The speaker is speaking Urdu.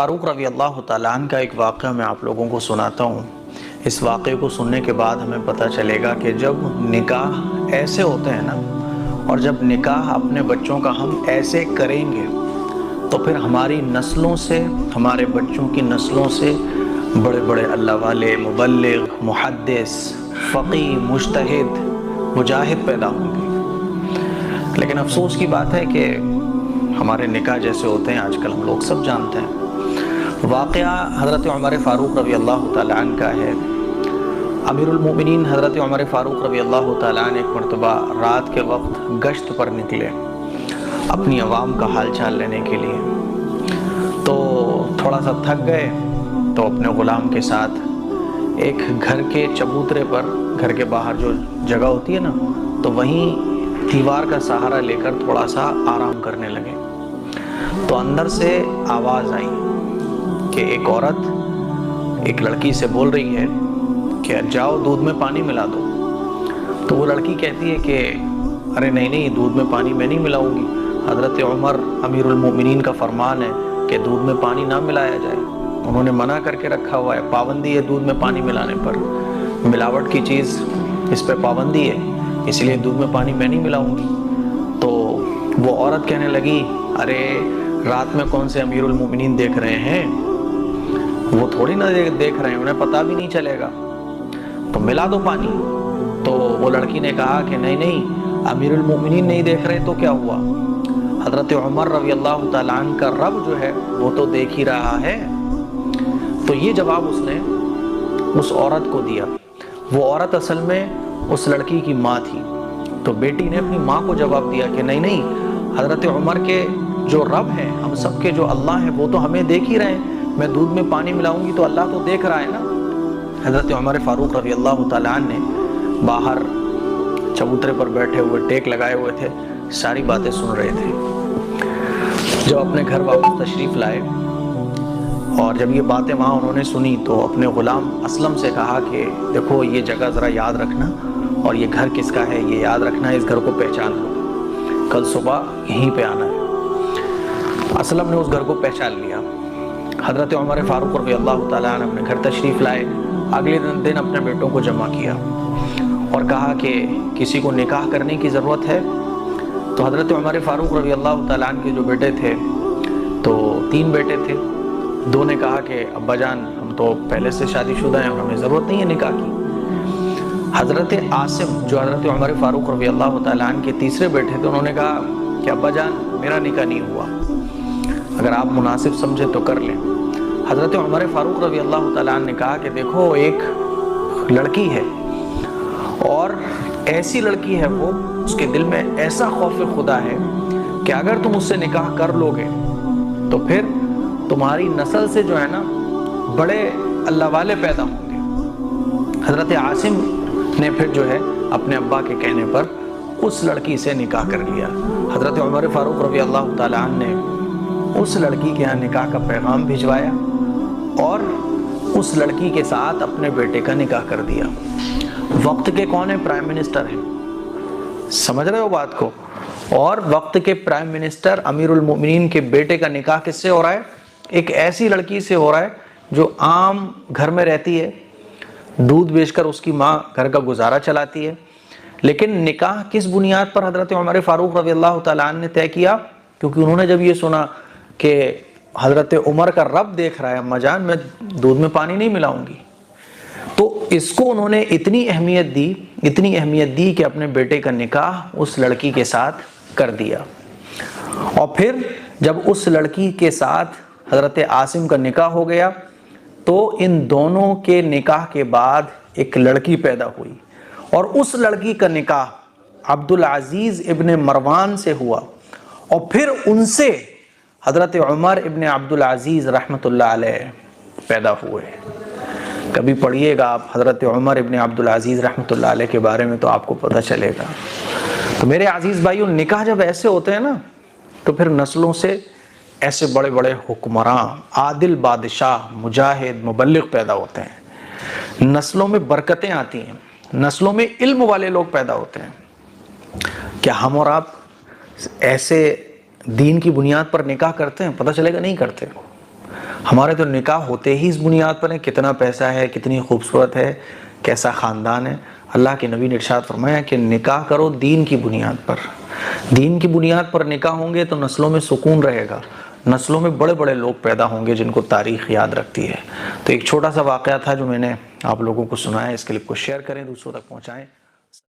فاروق رضی اللہ تعالیٰ عنہ کا ایک واقعہ میں آپ لوگوں کو سناتا ہوں۔ اس واقعے کو سننے کے بعد ہمیں پتہ چلے گا کہ جب نکاح ایسے ہوتے ہیں نا، اور جب نکاح اپنے بچوں کا ہم ایسے کریں گے تو پھر ہماری نسلوں سے، ہمارے بچوں کی نسلوں سے بڑے بڑے اللہ والے، مبلغ، محدث، فقیہ، مجتہد، مجاہد پیدا ہوں گے۔ لیکن افسوس کی بات ہے کہ ہمارے نکاح جیسے ہوتے ہیں آج کل، ہم لوگ سب جانتے ہیں۔ واقعہ حضرت عمر فاروق رضی اللہ تعالیٰ عنہ کا ہے۔ امیر المومنین حضرت عمر فاروق رضی اللہ تعالیٰ عنہ ایک مرتبہ رات کے وقت گشت پر نکلے اپنی عوام کا حال چال لینے کے لیے، تو تھوڑا سا تھک گئے تو اپنے غلام کے ساتھ ایک گھر کے چبوترے پر، گھر کے باہر جو جگہ ہوتی ہے نا، تو وہیں دیوار کا سہارا لے کر تھوڑا سا آرام کرنے لگے۔ تو اندر سے آواز آئی کہ ایک عورت ایک لڑکی سے بول رہی ہے کہ جاؤ دودھ میں پانی ملا دو۔ تو وہ لڑکی کہتی ہے کہ ارے نہیں، دودھ میں پانی میں نہیں ملاؤں گی، حضرت عمر امیر المومنین کا فرمان ہے کہ دودھ میں پانی نہ ملایا جائے، انہوں نے منع کر کے رکھا ہوا ہے، پابندی ہے دودھ میں پانی ملانے پر، ملاوٹ کی چیز اس پہ پابندی ہے، اس لیے دودھ میں پانی میں نہیں ملاؤں گی۔ تو وہ عورت کہنے لگی ارے رات میں کون سے امیر المومنین دیکھ رہے ہیں، وہ تھوڑی نہ دیکھ رہے ہیں، انہیں پتہ بھی نہیں چلے گا، تو ملا دو پانی۔ تو وہ لڑکی نے کہا کہ نہیں، امیر المومنین نہیں دیکھ رہے تو کیا ہوا، حضرت عمر رضی اللہ تعالیٰ عنہ کا رب جو ہے وہ تو دیکھ ہی رہا ہے۔ تو یہ جواب اس نے اس عورت کو دیا۔ وہ عورت اصل میں اس لڑکی کی ماں تھی۔ تو بیٹی نے اپنی ماں کو جواب دیا کہ نہیں، حضرت عمر کے جو رب ہیں، ہم سب کے جو اللہ ہیں، وہ تو ہمیں دیکھ ہی رہے ہیں، میں دودھ میں پانی ملاؤں گی تو اللہ تو دیکھ رہا ہے نا۔ حضرت عمر فاروق رضی اللہ تعالیٰ عنہ نے باہر چبوترے پر بیٹھے ہوئے، ٹیک لگائے ہوئے تھے، ساری باتیں سن رہے تھے۔ جب اپنے گھر واپس تشریف لائے اور جب یہ باتیں وہاں انہوں نے سنی تو اپنے غلام اسلم سے کہا کہ دیکھو یہ جگہ ذرا یاد رکھنا، اور یہ گھر کس کا ہے یہ یاد رکھنا، اس گھر کو پہچان لو، کل صبح یہیں پہ آنا ہے۔ اسلم نے اس گھر کو پہچان لیا۔ حضرت عمر فاروق رضی اللہ تعالیٰ عنہ اپنے گھر تشریف لائے۔ اگلے دن اپنے بیٹوں کو جمع کیا اور کہا کہ کسی کو نکاح کرنے کی ضرورت ہے۔ تو حضرت عمر فاروق رضی اللہ تعالیٰ عنہ کے جو بیٹے تھے، تو 3 بیٹے تھے، 2 نے کہا کہ ابا جان ہم تو پہلے سے شادی شدہ ہیں اور ہمیں ضرورت نہیں ہے نکاح کی۔ حضرت عاصم جو حضرت عمر فاروق رضی اللہ تعالیٰ عنہ کے تیسرے بیٹے تھے، انہوں نے کہا کہ ابا جان میرا نکاح نہیں ہوا، اگر آپ مناسب سمجھے تو کر لیں۔ حضرت عمر فاروق رضی اللہ تعالیٰ عنہ نے کہا کہ دیکھو ایک لڑکی ہے، اور ایسی لڑکی ہے وہ، اس کے دل میں ایسا خوف خدا ہے کہ اگر تم اس سے نکاح کر لو گے تو پھر تمہاری نسل سے جو ہے نا بڑے اللہ والے پیدا ہوں گے۔ حضرت عاصم نے پھر جو ہے اپنے ابا کے کہنے پر اس لڑکی سے نکاح کر لیا۔ حضرت عمر فاروق رضی اللہ تعالیٰ عنہ نے اس لڑکی کے یہاں نکاح کا پیغام بھجوایا اور اس لڑکی کے ساتھ اپنے بیٹے کا نکاح کر دیا۔ وقت کے کون ہیں؟ پرائم منسٹر ہیں، سمجھ رہے ہو بات کو؟ اور وقت کے پرائم منسٹر امیر المومنین کے بیٹے کا نکاح کس سے ہو رہا ہے؟ ایک ایسی لڑکی سے ہو رہا ہے جو عام گھر میں رہتی ہے، دودھ بیچ کر اس کی ماں گھر کا گزارا چلاتی ہے۔ لیکن نکاح کس بنیاد پر حضرت عمر فاروق رضی اللہ تعالیٰ عنہ نے طے کیا؟ کیونکہ انہوں نے جب یہ سنا کہ حضرت عمر کا رب دیکھ رہا ہے، اماں جان میں دودھ میں پانی نہیں ملاؤں گی، تو اس کو انہوں نے اتنی اہمیت دی کہ اپنے بیٹے کا نکاح اس لڑکی کے ساتھ کر دیا۔ اور پھر جب اس لڑکی کے ساتھ حضرت عاصم کا نکاح ہو گیا تو ان دونوں کے نکاح کے بعد ایک لڑکی پیدا ہوئی، اور اس لڑکی کا نکاح عبدالعزیز ابن مروان سے ہوا، اور پھر ان سے حضرت عمر ابن عبدالعزیز رحمۃ اللہ علیہ پیدا ہوئے۔ کبھی پڑھیے گا آپ حضرت عمر ابن عبدالعزیز رحمۃ اللہ علیہ کے بارے میں تو آپ کو پتہ چلے گا۔ تو میرے عزیز بھائیوں، نکاح جب ایسے ہوتے ہیں نا تو پھر نسلوں سے ایسے بڑے بڑے حکمراں، عادل بادشاہ، مجاہد، مبلغ پیدا ہوتے ہیں، نسلوں میں برکتیں آتی ہیں، نسلوں میں علم والے لوگ پیدا ہوتے ہیں۔ کیا ہم اور آپ ایسے دین کی بنیاد پر نکاح کرتے ہیں؟ پتہ چلے گا نہیں کرتے۔ ہمارے تو نکاح ہوتے ہی اس بنیاد پر ہیں، کتنا پیسہ ہے، کتنی خوبصورت ہے، کیسا خاندان ہے۔ اللہ کے نبی نے ارشاد فرمایا کہ نکاح کرو دین کی بنیاد پر۔ دین کی بنیاد پر نکاح ہوں گے تو نسلوں میں سکون رہے گا، نسلوں میں بڑے بڑے لوگ پیدا ہوں گے جن کو تاریخ یاد رکھتی ہے۔ تو ایک چھوٹا سا واقعہ تھا جو میں نے آپ لوگوں کو سنایا، اس کلپ کو شیئر کریں، دوسروں تک پہنچائیں۔